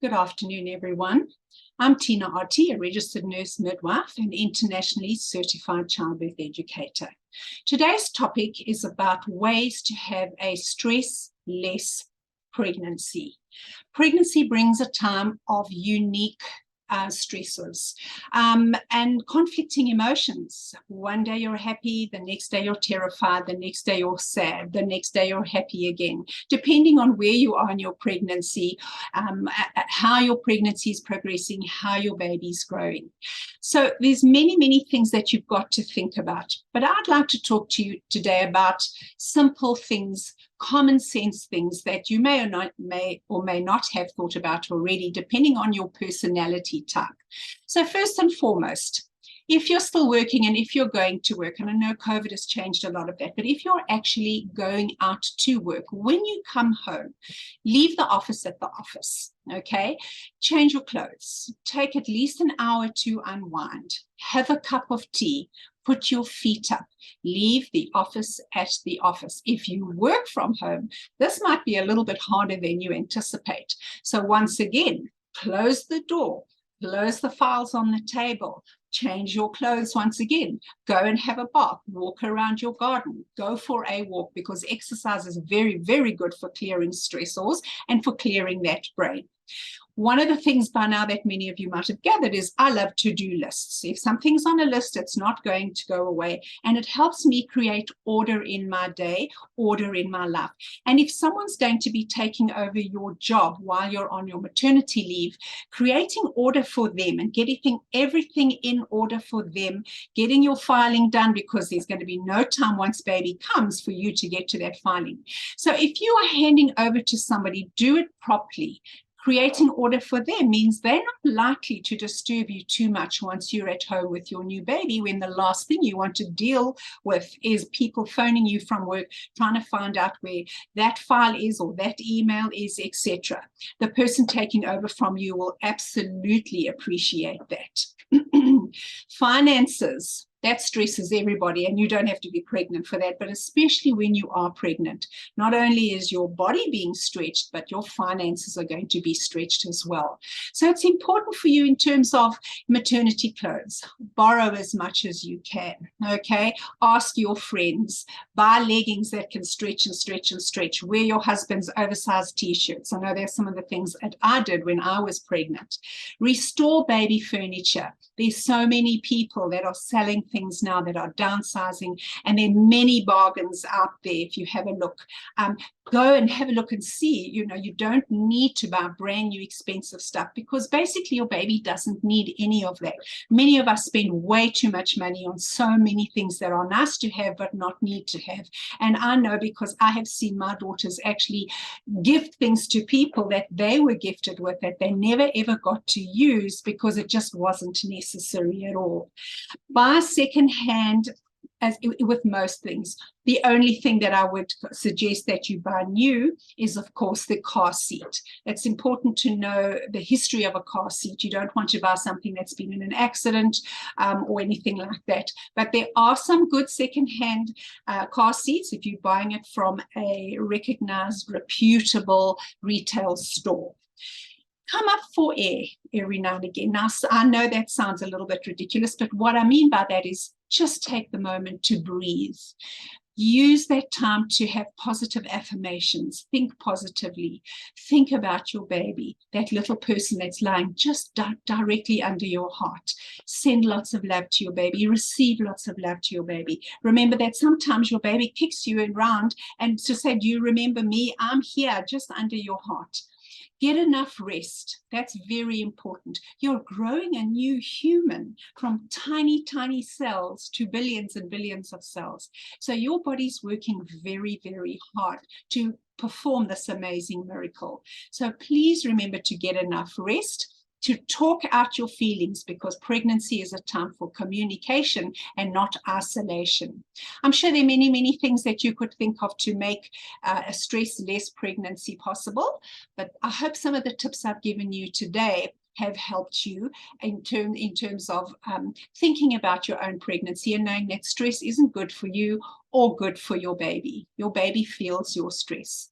Good afternoon, everyone. I'm Tina Arti, a registered nurse midwife and internationally certified childbirth educator. Today's topic is about ways to have a stress-less pregnancy. Pregnancy brings a time of unique stresses and conflicting emotions. One day you're happy, the next day you're terrified, the next day you're sad, the next day you're happy again, depending on where you are in your pregnancy, how your pregnancy is progressing, how your baby's growing. So there's many things that you've got to think about. But I'd like to talk to you today about simple things, common sense things that you may or may not have thought about already, depending on your personality type. So first and foremost, if you're still working and if you're going to work, and I know COVID has changed a lot of that, but if you're actually going out to work, when you come home, leave the office at the office, okay? Change your clothes, take at least an hour to unwind, have a cup of tea, put your feet up, leave the office at the office. If you work from home, this might be a little bit harder than you anticipate. So once again, close the door, close the files on the table, change your clothes once again, go and have a bath, walk around your garden, go for a walk, because exercise is very good for clearing stressors and for clearing that brain. One of the things by now that many of you might have gathered is I love to-do lists. If something's on a list, it's not going to go away, and it helps me create order in my day, order in my life. And if someone's going to be taking over your job while you're on your maternity leave, creating order for them and getting everything in order for them, getting your filing done, because there's going to be no time once baby comes for you to get to that filing. So if you are handing over to somebody, do it properly. Creating order for them means they're not likely to disturb you too much once you're at home with your new baby, when the last thing you want to deal with is people phoning you from work, trying to find out where that file is or that email is, etc. The person taking over from you will absolutely appreciate that. Finances. That stresses everybody, and you don't have to be pregnant for that, but especially when you are pregnant, not only is your body being stretched, but your finances are going to be stretched as well. So it's important for you in terms of maternity clothes. Borrow as much as you can, okay? Ask your friends. Buy leggings that can stretch and stretch and stretch. Wear your husband's oversized t-shirts. I know there's some of the things that I did when I was pregnant. Restore baby furniture. There's so many people that are selling things now that are downsizing, and there are many bargains out there if you have a look. Go and have a look and see. You know, you don't need to buy brand new expensive stuff, because basically your baby doesn't need any of that. Many of us spend way too much money on so many things that are nice to have but not need to have. And I know, because I have seen my daughters actually gift things to people that they were gifted with that they never ever got to use because it just wasn't necessary at all. Buy secondhand, as with most things. The only thing that I would suggest that you buy new is, of course, the car seat. It's important to know the history of a car seat. You don't want to buy something that's been in an accident or anything like that. But there are some good secondhand car seats if you're buying it from a recognized, reputable retail store. Come up for air every now and again. Now, I know that sounds a little bit ridiculous, but what I mean by that is just take the moment to breathe. Use that time to have positive affirmations. Think positively. Think about your baby, that little person that's lying just directly under your heart. Send lots of love to your baby. Receive lots of love to your baby. Remember that sometimes your baby kicks you around and to say, do you remember me? I'm here just under your heart. Get enough rest. That's very important. You're growing a new human from tiny cells to billions and billions of cells. So your body's working very hard to perform this amazing miracle. So please remember to get enough rest, to talk out your feelings, because pregnancy is a time for communication and not isolation. I'm sure there are many things that you could think of to make a stress-less pregnancy possible, but I hope some of the tips I've given you today have helped you in terms of thinking about your own pregnancy and knowing that stress isn't good for you or good for your baby. Your baby feels your stress.